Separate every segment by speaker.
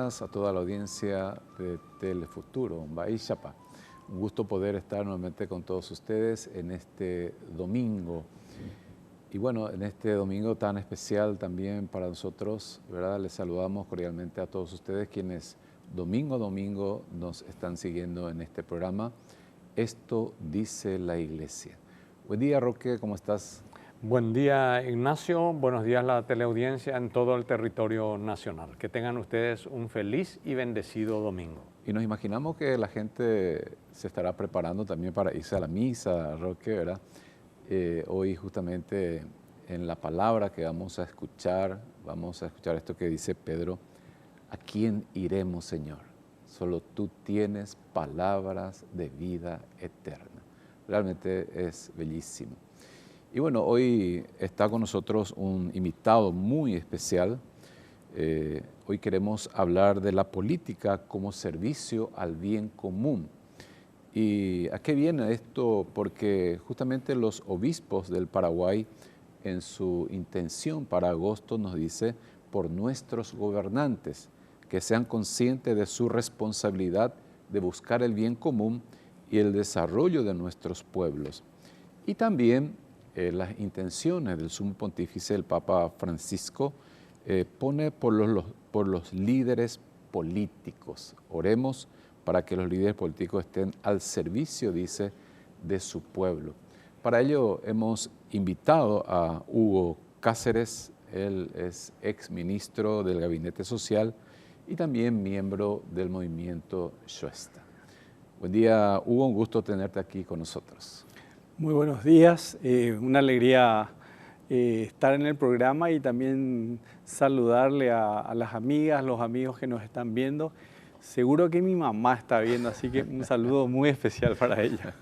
Speaker 1: días a toda la audiencia de Telefuturo, Baixapa. Un gusto poder estar nuevamente con todos ustedes en este domingo. Y bueno, en este domingo tan especial también para nosotros, ¿verdad? Les saludamos cordialmente a todos ustedes quienes domingo a domingo nos están siguiendo en este programa. Esto dice la Iglesia. Buen día, Roque, ¿cómo estás?
Speaker 2: Buen día, Ignacio. Buenos días a la teleaudiencia en todo el territorio nacional. Que tengan ustedes un feliz y bendecido domingo.
Speaker 1: Y nos imaginamos que la gente se estará preparando también para irse a la misa, Roque, ¿verdad? Hoy justamente en la palabra que vamos a escuchar esto que dice Pedro: ¿a quién iremos, Señor? Solo tú tienes palabras de vida eterna. Realmente es bellísimo. Y bueno, hoy está con nosotros un invitado muy especial. Hoy queremos hablar de la política como servicio al bien común. ¿Y a qué viene esto? Porque justamente los obispos del Paraguay, en su intención para agosto, nos dice: por nuestros gobernantes, que sean conscientes de su responsabilidad de buscar el bien común y el desarrollo de nuestros pueblos. Y también las intenciones del Sumo Pontífice, el Papa Francisco, pone por los líderes políticos. Oremos para que los líderes políticos estén al servicio, dice, de su pueblo. Para ello hemos invitado a Hugo Cáceres. Él es exministro del Gabinete Social y también miembro del movimiento Shuesta. Buen día, Hugo, un gusto tenerte aquí con nosotros.
Speaker 3: Muy buenos días, una alegría estar en el programa y también saludarle a las amigas, los amigos que nos están viendo. Seguro que mi mamá está viendo, así que un saludo muy especial para ella.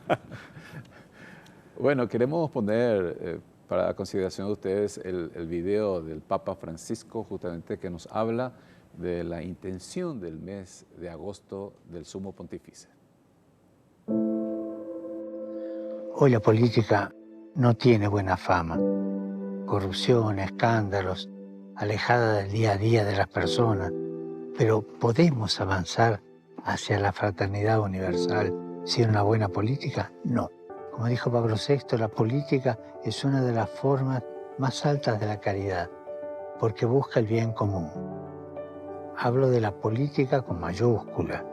Speaker 1: Bueno, queremos poner para la consideración de ustedes el video del Papa Francisco, justamente, que nos habla de la intención del mes de agosto del Sumo Pontífice.
Speaker 4: Hoy la política no tiene buena fama. Corrupción, escándalos, alejada del día a día de las personas. Pero ¿podemos avanzar hacia la fraternidad universal sin una buena política? No. Como dijo Pablo VI, la política es una de las formas más altas de la caridad, porque busca el bien común. Hablo de la política con mayúscula,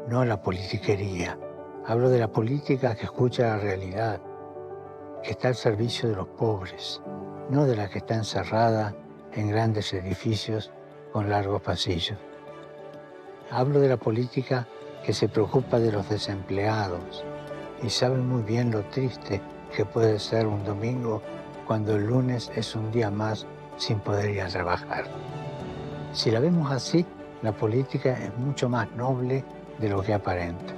Speaker 4: no la politiquería. Hablo de la política que escucha la realidad, que está al servicio de los pobres, no de la que está encerrada en grandes edificios con largos pasillos. Hablo de la política que se preocupa de los desempleados y sabe muy bien lo triste que puede ser un domingo cuando el lunes es un día más sin poder ir a trabajar. Si la vemos así, la política es mucho más noble de lo que aparenta.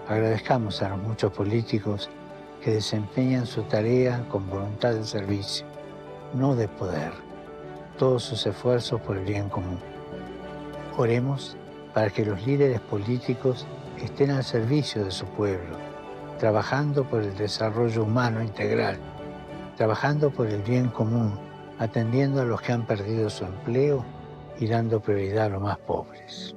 Speaker 4: Agradezcamos a los muchos políticos que desempeñan su tarea con voluntad de servicio, no de poder, todos sus esfuerzos por el bien común. Oremos para que los líderes políticos estén al servicio de su pueblo, trabajando por el desarrollo humano integral, trabajando por el bien común, atendiendo a los que han perdido su empleo y dando prioridad a los más pobres.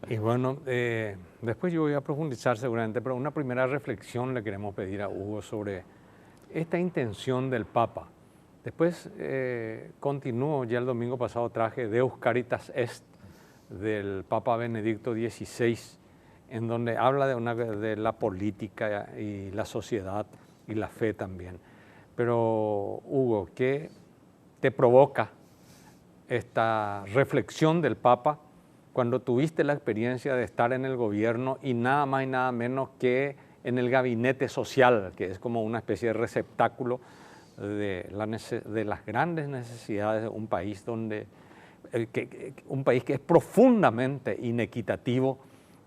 Speaker 2: Y bueno, después yo voy a profundizar seguramente, pero una primera reflexión le queremos pedir a Hugo sobre esta intención del Papa. Después continúo, ya el domingo pasado traje Deus Caritas Est del Papa Benedicto XVI, en donde habla de la política y la sociedad y la fe también. Pero Hugo, ¿qué te provoca esta reflexión del Papa cuando tuviste la experiencia de estar en el gobierno y nada más y nada menos que en el gabinete social, que es como una especie de receptáculo de las grandes necesidades de un país un país que es profundamente inequitativo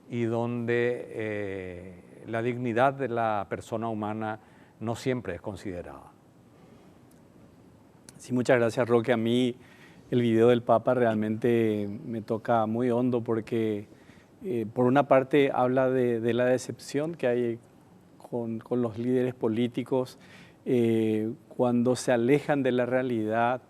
Speaker 2: y donde la dignidad de la persona humana no siempre es considerada?
Speaker 3: Sí, muchas gracias, Roque. A mí el video del Papa realmente me toca muy hondo porque por una parte habla de la decepción que hay con los líderes políticos cuando se alejan de la realidad,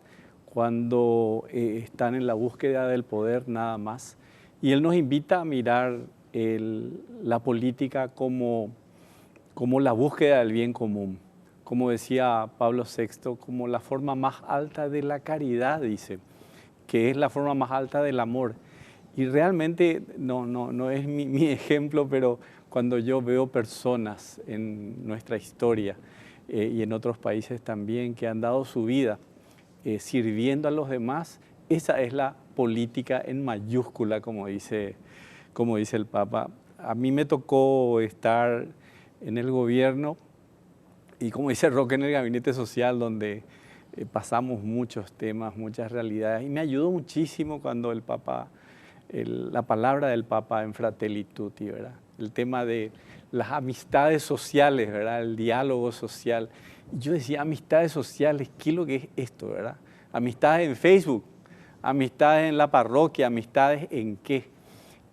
Speaker 3: cuando están en la búsqueda del poder nada más. Y él nos invita a mirar la política como la búsqueda del bien común. Como decía Pablo VI, como la forma más alta de la caridad, dice, que es la forma más alta del amor. Y realmente no es mi ejemplo, pero cuando yo veo personas en nuestra historia y en otros países también que han dado su vida sirviendo a los demás, esa es la política en mayúscula, como dice el Papa. A mí me tocó estar en el gobierno y, como dice Roque, en el gabinete social, donde pasamos muchos temas, muchas realidades, y me ayudó muchísimo cuando el Papa, la palabra del Papa en Fratelli Tutti, ¿verdad? El tema de las amistades sociales, ¿verdad? El diálogo social. Y yo decía, amistades sociales, ¿qué es lo que es esto, verdad? Amistades en Facebook, amistades en la parroquia, amistades en qué.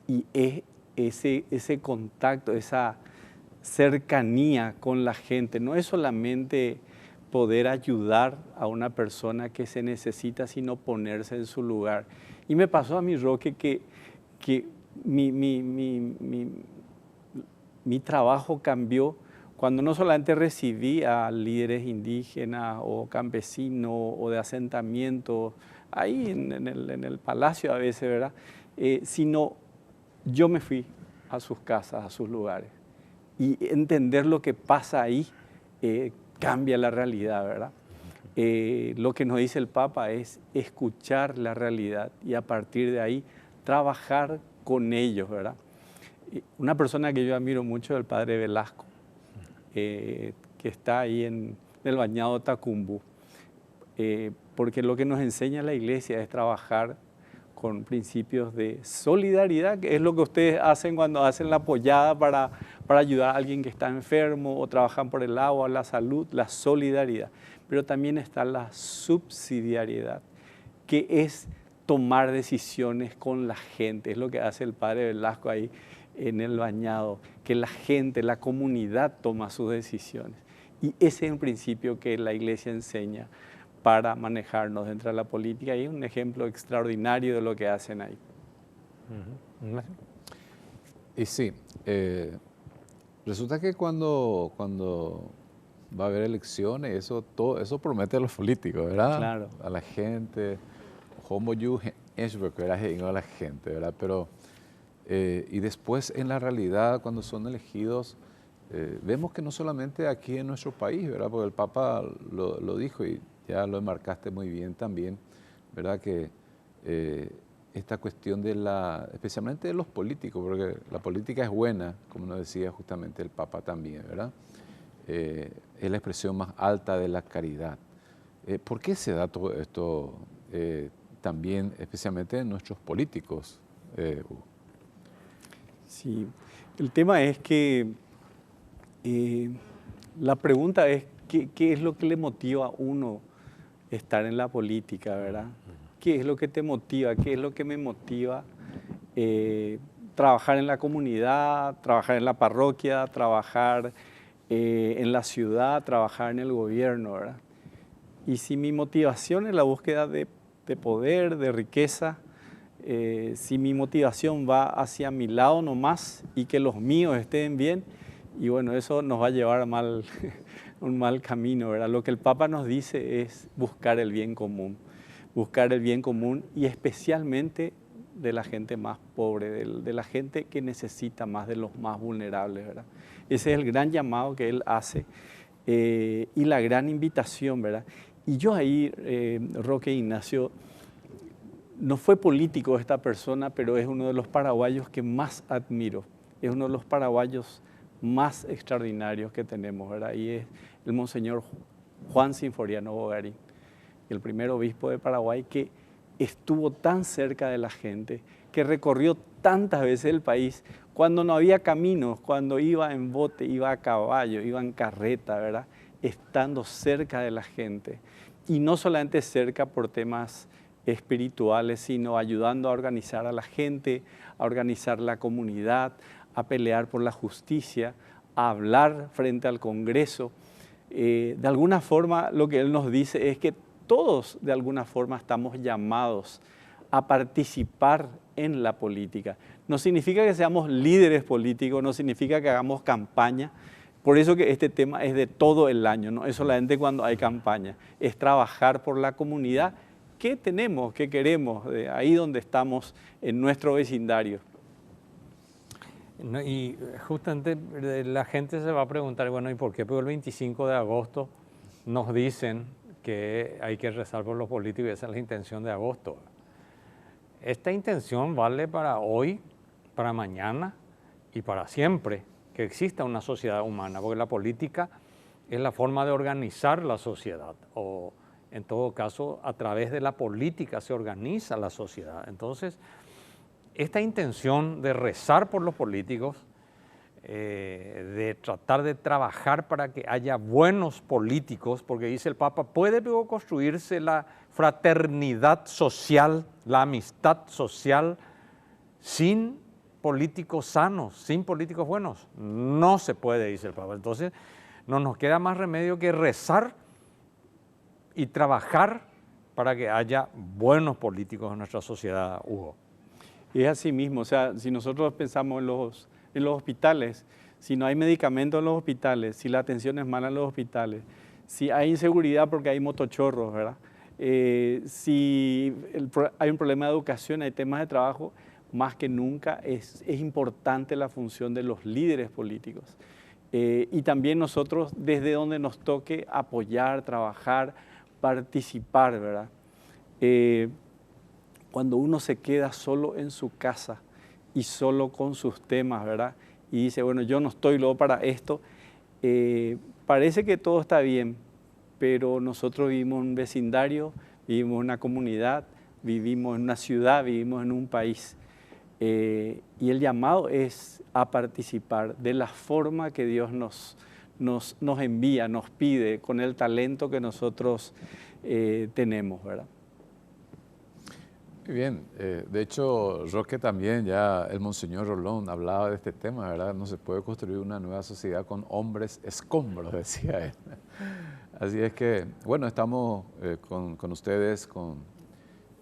Speaker 3: Y es ese contacto, esa cercanía con la gente. No es solamente poder ayudar a una persona que se necesita, sino ponerse en su lugar. Y me pasó a mí, Roque, que mi trabajo cambió cuando no solamente recibí a líderes indígenas o campesinos o de asentamiento, ahí en el palacio a veces, ¿verdad? Sino yo me fui a sus casas, a sus lugares. Y entender lo que pasa ahí cambia la realidad, ¿verdad? Lo que nos dice el Papa es escuchar la realidad y a partir de ahí trabajar con ellos, ¿verdad? Una persona que yo admiro mucho es el padre Velasco, que está ahí en el Bañado Tacumbú, porque lo que nos enseña la iglesia es trabajar con principios de solidaridad, que es lo que ustedes hacen cuando hacen la apoyada para ayudar a alguien que está enfermo o trabajan por el agua, la salud, la solidaridad. Pero también está la subsidiariedad, que es tomar decisiones con la gente. Es lo que hace el padre Velasco ahí en el Bañado, que la gente, la comunidad toma sus decisiones. Y ese es un principio que la iglesia enseña para manejarnos dentro de la política y es un ejemplo extraordinario de lo que hacen ahí.
Speaker 1: Y sí, resulta que cuando va a haber elecciones, todo eso promete a los políticos, ¿verdad?
Speaker 3: Claro.
Speaker 1: A la gente, como yo es lo que era a la gente, ¿verdad? Pero, y después en la realidad, cuando son elegidos, vemos que no solamente aquí en nuestro país, ¿verdad? Porque el Papa lo dijo y ya lo enmarcaste muy bien también, ¿verdad? Que esta cuestión especialmente de los políticos, porque la política es buena, como nos decía justamente el Papa también, ¿verdad? Es la expresión más alta de la caridad. ¿Por qué se da todo esto también, especialmente en nuestros políticos?
Speaker 3: Sí, el tema es que la pregunta es ¿qué es lo que le motiva a uno estar en la política, verdad? ¿Qué es lo que te motiva? ¿Qué es lo que me motiva? Trabajar en la comunidad, trabajar en la parroquia, trabajar en la ciudad, trabajar en el gobierno, ¿verdad? Y si mi motivación es la búsqueda de poder, de riqueza, si mi motivación va hacia mi lado nomás y que los míos estén bien, y bueno, eso nos va a llevar a un mal camino, ¿verdad? Lo que el Papa nos dice es buscar el bien común y especialmente de la gente más pobre, de la gente que necesita más, de los más vulnerables, ¿verdad? Ese es el gran llamado que él hace y la gran invitación, ¿verdad? Y yo ahí, Roque Ignacio, no fue político esta persona, pero es uno de los paraguayos que más admiro, es uno de los paraguayos más extraordinarios que tenemos, ¿verdad? Y es el Monseñor Juan Sinforiano Bogarín, el primer obispo de Paraguay que estuvo tan cerca de la gente, que recorrió tantas veces el país, cuando no había caminos, cuando iba en bote, iba a caballo, iba en carreta, ¿verdad? Estando cerca de la gente. Y no solamente cerca por temas espirituales, sino ayudando a organizar a la gente, a organizar la comunidad, a pelear por la justicia, a hablar frente al Congreso. De alguna forma lo que él nos dice es que todos de alguna forma estamos llamados a participar en la política. No significa que seamos líderes políticos, no significa que hagamos campaña. Por eso que este tema es de todo el año, no es solamente cuando hay campaña, es trabajar por la comunidad. ¿Qué tenemos, qué queremos de ahí donde estamos en nuestro vecindario?
Speaker 2: No, y justamente la gente se va a preguntar, bueno, ¿y por qué? Porque el 25 de agosto nos dicen que hay que rezar por los políticos y esa es la intención de agosto. Esta intención vale para hoy, para mañana y para siempre que exista una sociedad humana, porque la política es la forma de organizar la sociedad, o en todo caso, a través de la política se organiza la sociedad. Entonces, esta intención de rezar por los políticos, de tratar de trabajar para que haya buenos políticos, porque dice el Papa, puede luego construirse la fraternidad social, la amistad social, sin políticos sanos, sin políticos buenos. No se puede, dice el Papa. Entonces, no nos queda más remedio que rezar y trabajar para que haya buenos políticos en nuestra sociedad, Hugo.
Speaker 3: Es así mismo, o sea, si nosotros pensamos en los hospitales, si no hay medicamentos en los hospitales, si la atención es mala en los hospitales, si hay inseguridad porque hay motochorros, ¿verdad? Si hay un problema de educación, hay temas de trabajo, más que nunca es importante la función de los líderes políticos. Y también nosotros, desde donde nos toque, apoyar, trabajar, participar, ¿verdad? Cuando uno se queda solo en su casa y solo con sus temas, ¿verdad? Y dice, bueno, yo no estoy luego para esto, parece que todo está bien, pero nosotros vivimos en un vecindario, vivimos en una comunidad, vivimos en una ciudad, vivimos en un país. Y el llamado es a participar de la forma que Dios nos envía, nos pide, con el talento que nosotros tenemos, ¿verdad?
Speaker 1: Muy bien, de hecho, Roque también, ya el Monseñor Rolón hablaba de este tema, ¿verdad? No se puede construir una nueva sociedad con hombres escombros, decía él. Así es que, bueno, estamos con ustedes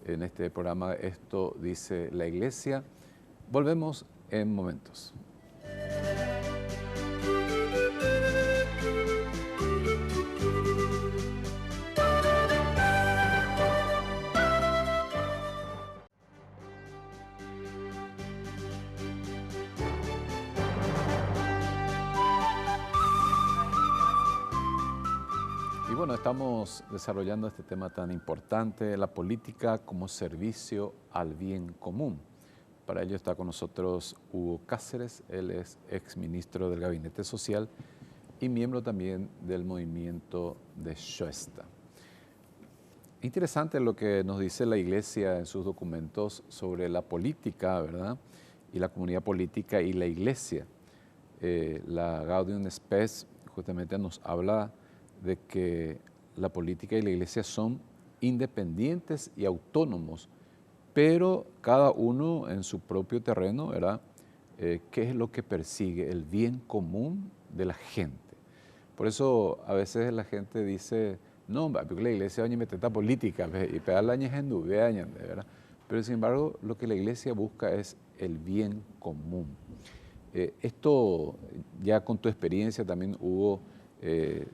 Speaker 1: en este programa Esto dice la Iglesia. Volvemos en momentos. Y bueno, estamos desarrollando este tema tan importante, la política como servicio al bien común. Para ello está con nosotros Hugo Cáceres, él es exministro del Gabinete Social y miembro también del movimiento de Schuesta. Interesante lo que nos dice la Iglesia en sus documentos sobre la política, ¿verdad? Y la comunidad política y la Iglesia. La Gaudium Spes justamente nos habla de que la política y la Iglesia son independientes y autónomos, pero cada uno en su propio terreno, ¿verdad? ¿Qué es lo que persigue? El bien común de la gente. Por eso a veces la gente dice, no, porque la Iglesia va a meter esta política y pegar la en ¿verdad? Pero sin embargo, lo que la Iglesia busca es el bien común. Esto, ya con tu experiencia también, Hugo,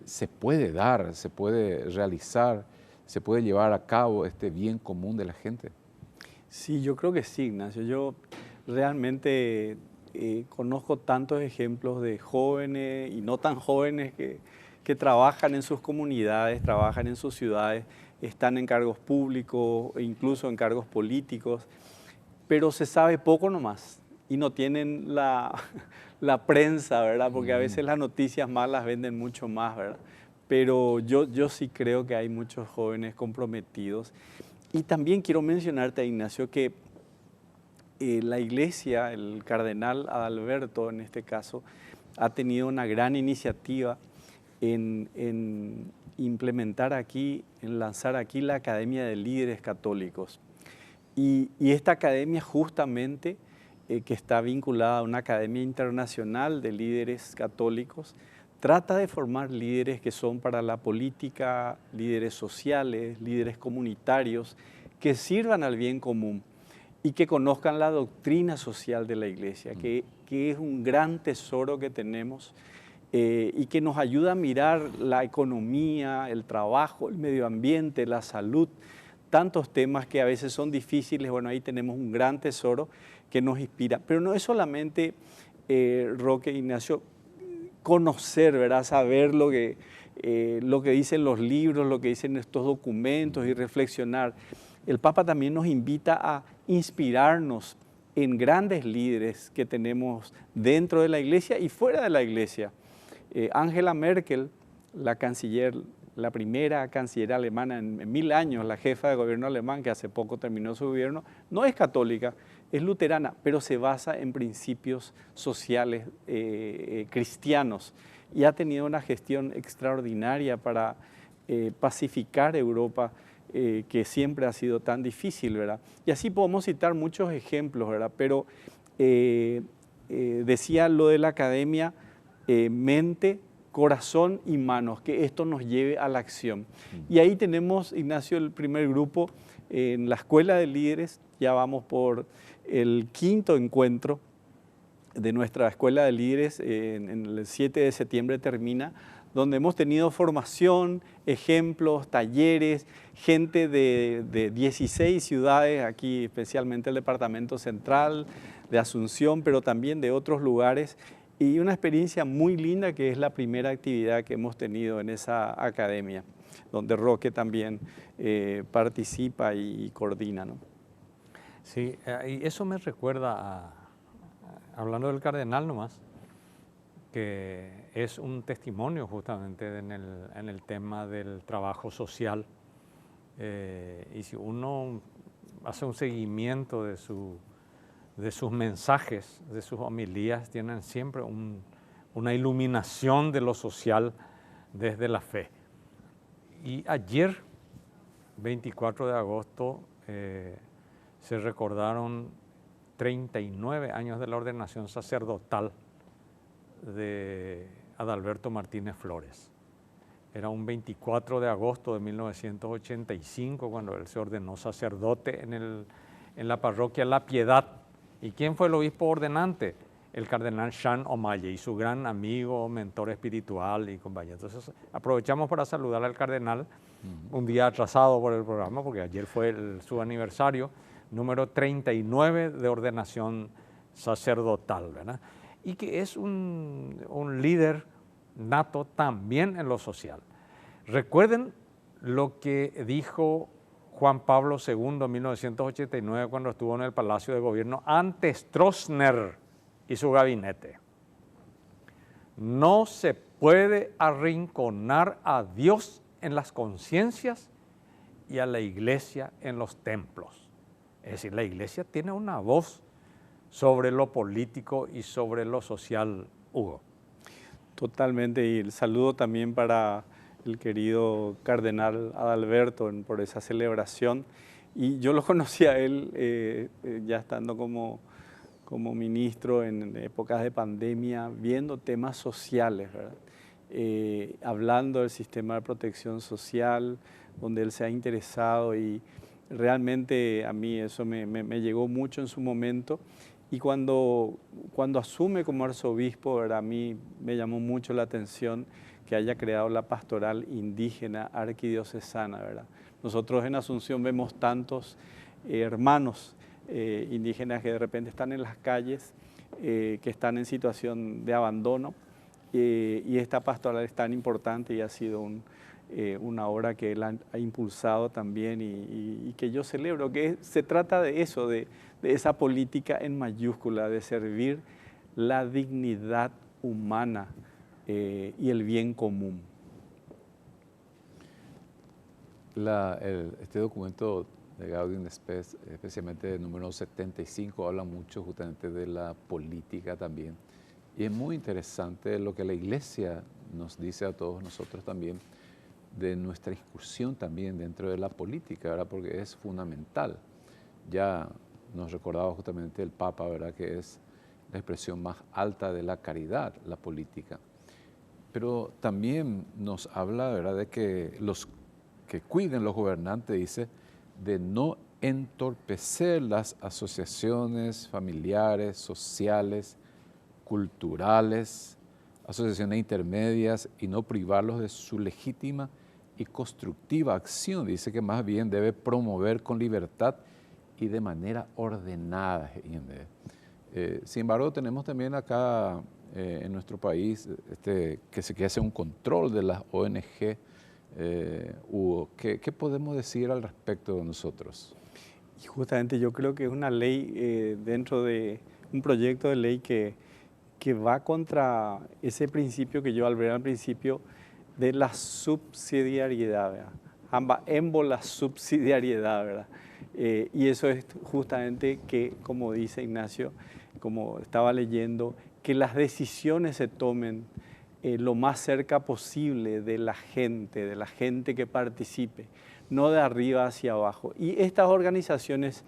Speaker 1: se puede dar, se puede realizar, se puede llevar a cabo este bien común de la gente.
Speaker 3: Sí, yo creo que sí, Ignacio. Yo realmente conozco tantos ejemplos de jóvenes y no tan jóvenes que trabajan en sus comunidades, trabajan en sus ciudades, están en cargos públicos, incluso en cargos políticos, pero se sabe poco nomás y no tienen la prensa, ¿verdad? Porque a veces las noticias malas venden mucho más, ¿verdad? Pero yo sí creo que hay muchos jóvenes comprometidos. Y también quiero mencionarte, Ignacio, que la Iglesia, el cardenal Adalberto en este caso, ha tenido una gran iniciativa en implementar aquí, en lanzar aquí la Academia de Líderes Católicos. Y esta academia justamente, que está vinculada a una academia internacional de líderes católicos, trata de formar líderes que son para la política, líderes sociales, líderes comunitarios, que sirvan al bien común y que conozcan la doctrina social de la Iglesia, que es un gran tesoro que tenemos y que nos ayuda a mirar la economía, el trabajo, el medio ambiente, la salud, tantos temas que a veces son difíciles. Bueno, ahí tenemos un gran tesoro que nos inspira. Pero no es solamente, Roque, Ignacio, conocer, ¿verdad? Saber lo que dicen los libros, lo que dicen estos documentos y reflexionar. El Papa también nos invita a inspirarnos en grandes líderes que tenemos dentro de la Iglesia y fuera de la Iglesia. Angela Merkel, la canciller, la primera canciller alemana en 1000 años, la jefa de gobierno alemán, que hace poco terminó su gobierno, no es católica, es luterana, pero se basa en principios sociales cristianos y ha tenido una gestión extraordinaria para pacificar Europa, que siempre ha sido tan difícil, ¿verdad? Y así podemos citar muchos ejemplos, ¿verdad? Pero decía lo de la academia, mente, corazón y manos, que esto nos lleve a la acción. Y ahí tenemos, Ignacio, el primer grupo en la Escuela de Líderes. Ya vamos por el 5º encuentro de nuestra Escuela de Líderes, en el 7 de septiembre termina, donde hemos tenido formación, ejemplos, talleres, gente de 16 ciudades, aquí especialmente el Departamento Central, de Asunción, pero también de otros lugares, y una experiencia muy linda que es la primera actividad que hemos tenido en esa academia, donde Roque también participa y coordina, ¿no?
Speaker 2: Sí, y eso me recuerda, hablando del cardenal nomás, que es un testimonio justamente en el tema del trabajo social. Y si uno hace un seguimiento de sus mensajes, de sus homilías, tienen siempre una iluminación de lo social desde la fe. Y ayer, 24 de agosto, se recordaron 39 años de la ordenación sacerdotal de Adalberto Martínez Flores. Era un 24 de agosto de 1985 cuando él se ordenó sacerdote en la parroquia La Piedad. ¿Y quién fue el obispo ordenante? El cardenal Jean Omalle y su gran amigo, mentor espiritual y compañero. Entonces aprovechamos para saludar al cardenal, un día atrasado por el programa, porque ayer fue su aniversario, número 39 de ordenación sacerdotal, ¿verdad? Y que es un líder nato también en lo social. Recuerden lo que dijo Juan Pablo II en 1989 cuando estuvo en el Palacio de Gobierno ante Stroessner y su gabinete. No se puede arrinconar a Dios en las conciencias y a la Iglesia en los templos. Es decir, la Iglesia tiene una voz sobre lo político y sobre lo social, Hugo.
Speaker 3: Totalmente, y el saludo también para el querido cardenal Adalberto por esa celebración. Y yo lo conocí a él ya estando como ministro en épocas de pandemia, viendo temas sociales, ¿verdad? Hablando del sistema de protección social, donde él se ha interesado, y realmente a mí eso me llegó mucho en su momento. Y cuando asume como arzobispo, ¿verdad? A mí me llamó mucho la atención que haya creado la pastoral indígena arquidiocesana, ¿verdad? Nosotros en Asunción vemos tantos hermanos indígenas que de repente están en las calles, que están en situación de abandono, y esta pastoral es tan importante y ha sido una obra que él ha impulsado también y que yo celebro, que se trata de eso, de esa política en mayúscula, de servir la dignidad humana y el bien común.
Speaker 1: Este documento de Gaudium et Spes, especialmente el número 75, habla mucho justamente de la política también. Y es muy interesante lo que la Iglesia nos dice a todos nosotros también, de nuestra incursión también dentro de la política, ¿verdad? Porque es fundamental. Ya nos recordaba justamente el Papa, ¿verdad? Que es la expresión más alta de la caridad, la política. pero también nos habla, ¿verdad?, de que los que cuiden los gobernantes, dice, de no entorpecer las asociaciones familiares, sociales, culturales, asociaciones intermedias y no privarlos de su legítima y constructiva acción. Dice que más bien debe promover con libertad y de manera ordenada. Sin embargo, tenemos también acá en nuestro país que se quiere hacer un control de las ONG. Hugo, ¿qué podemos decir al respecto de nosotros?
Speaker 3: Y justamente yo creo que es una ley dentro de un proyecto de ley que va contra ese principio que yo al ver al principio de la subsidiariedad, ¿verdad? La subsidiariedad, ¿verdad? Y eso es justamente que, como dice Ignacio, como estaba leyendo, que las decisiones se tomen lo más cerca posible de la gente que participe, no de arriba hacia abajo. Y estas organizaciones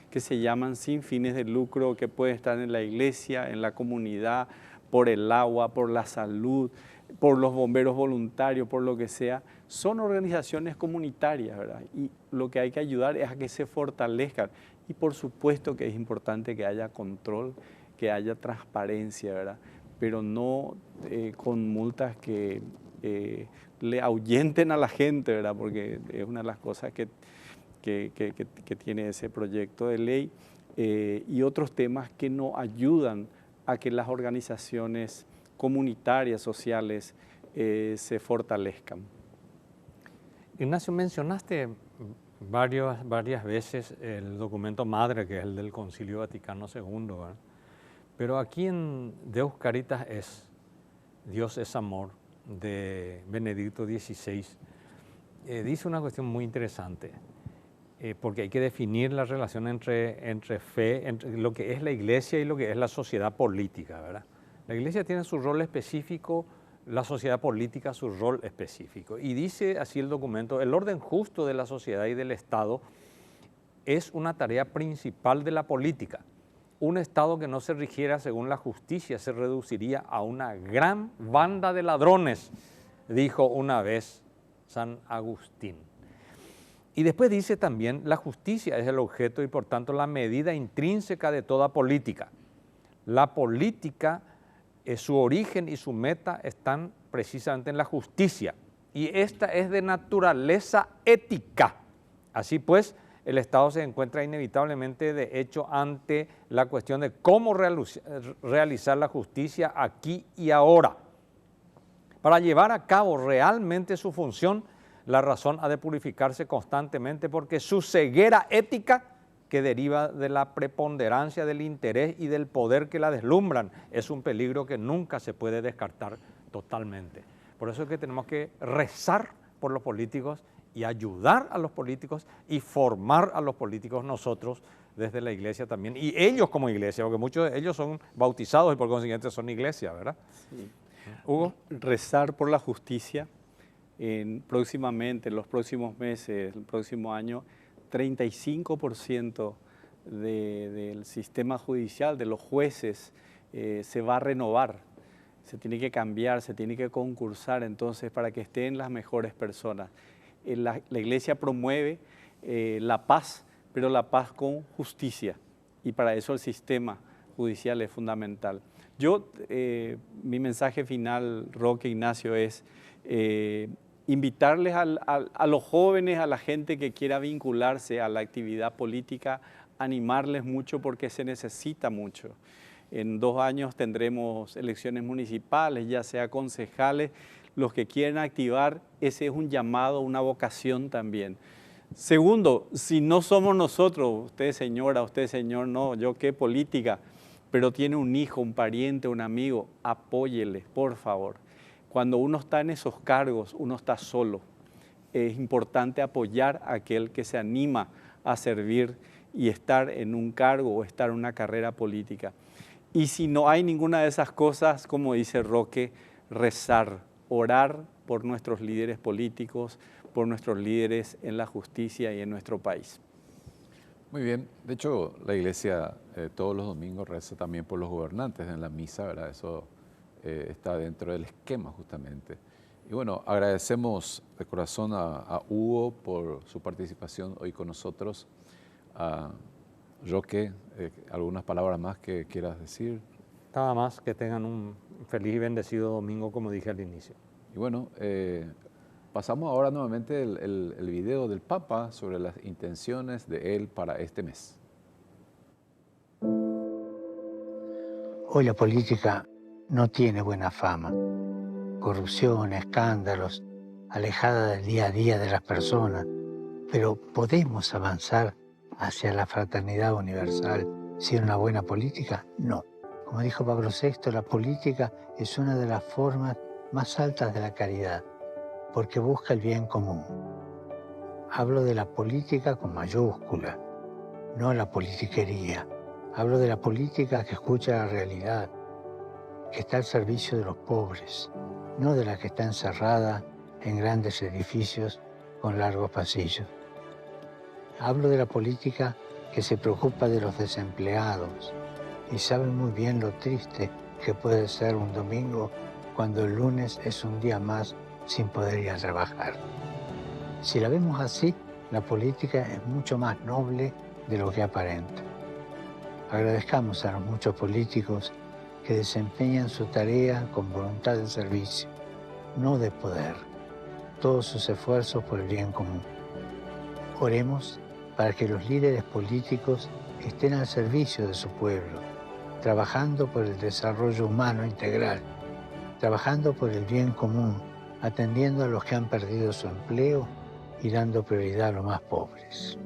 Speaker 3: que se llaman sin fines de lucro, que pueden estar en la iglesia, en la comunidad, por el agua, por la salud, por los bomberos voluntarios, por lo que sea, son organizaciones comunitarias, ¿verdad? Y lo que hay que ayudar es a que se fortalezcan. Y por supuesto que es importante que haya control, que haya transparencia, ¿verdad? Pero no con multas que le ahuyenten a la gente, ¿verdad? Porque es una de las cosas que tiene ese proyecto de ley y otros temas que nos ayudan a que las organizaciones comunitarias, sociales, se fortalezcan.
Speaker 2: Ignacio, mencionaste varias veces el documento madre, que es el del Concilio Vaticano II, ¿verdad? Pero aquí en Deus Caritas es, Dios es amor, de Benedicto XVI, dice una cuestión muy interesante, porque hay que definir la relación entre fe, entre lo que es la iglesia y lo que es la sociedad política, ¿verdad? La iglesia tiene su rol específico, la sociedad política su rol específico. Y dice así el documento, el orden justo de la sociedad y del Estado es una tarea principal de la política. Un Estado que no se rigiera según la justicia se reduciría a una gran banda de ladrones, dijo una vez San Agustín. Y después dice también, la justicia es el objeto y por tanto la medida intrínseca de toda política. La política, su origen y su meta están precisamente en la justicia. Y esta es de naturaleza ética. Así pues, el Estado se encuentra inevitablemente, de hecho, ante la cuestión de cómo realizar la justicia aquí y ahora. Para llevar a cabo realmente su función, la razón ha de purificarse constantemente porque su ceguera ética, que deriva de la preponderancia del interés y del poder que la deslumbran, es un peligro que nunca se puede descartar totalmente. Por eso es que tenemos que rezar por los políticos y ayudar a los políticos y formar a los políticos nosotros desde la iglesia también, y ellos como iglesia, porque muchos de ellos son bautizados y por consiguiente son iglesia, ¿verdad? Sí. Hugo.
Speaker 3: Rezar por la justicia, próximamente, en los próximos meses, el próximo año, 35% del sistema judicial, de los jueces, se va a renovar, se tiene que cambiar, se tiene que concursar entonces para que estén las mejores personas. La iglesia promueve la paz, pero la paz con justicia, y para eso el sistema judicial es fundamental. Mi mensaje final, Roque, Ignacio, es invitarles a los jóvenes, a la gente que quiera vincularse a la actividad política, animarles mucho porque se necesita mucho. En 2 años tendremos elecciones municipales, ya sea concejales. Los que quieren activar, ese es un llamado, una vocación también. Segundo, si no somos nosotros, usted señora, usted señor, no, yo qué política, pero tiene un hijo, un pariente, un amigo, apóyele, por favor. Cuando uno está en esos cargos, uno está solo. Es importante apoyar a aquel que se anima a servir y estar en un cargo o estar en una carrera política. Y si no hay ninguna de esas cosas, como dice Roque, rezar, orar por nuestros líderes políticos, por nuestros líderes en la justicia y en nuestro país.
Speaker 1: Muy bien. De hecho, la iglesia todos los domingos reza también por los gobernantes en la misa, ¿verdad? Eso está dentro del esquema justamente. Y bueno, agradecemos de corazón a Hugo por su participación hoy con nosotros. A Roque, ¿algunas palabras más que quieras decir?
Speaker 2: Nada más, que tengan un feliz y bendecido domingo, como dije al inicio.
Speaker 1: Y bueno, pasamos ahora nuevamente el video del Papa sobre las intenciones de él para este mes.
Speaker 4: Hoy la política no tiene buena fama. Corrupción, escándalos, alejada del día a día de las personas. Pero ¿podemos avanzar hacia la fraternidad universal sin una buena política? No. Como dijo Pablo VI, la política es una de las formas más altas de la caridad, porque busca el bien común. Hablo de la política con mayúscula, no la politiquería. Hablo de la política que escucha la realidad, que está al servicio de los pobres, no de la que está encerrada en grandes edificios con largos pasillos. Hablo de la política que se preocupa de los desempleados y sabe muy bien lo triste que puede ser un domingo cuando el lunes es un día más sin poder ir a trabajar. Si la vemos así, la política es mucho más noble de lo que aparenta. Agradezcamos a los muchos políticos que desempeñan su tarea con voluntad de servicio, no de poder, todos sus esfuerzos por el bien común. Oremos para que los líderes políticos estén al servicio de su pueblo, trabajando por el desarrollo humano integral, trabajando por el bien común, atendiendo a los que han perdido su empleo y dando prioridad a los más pobres.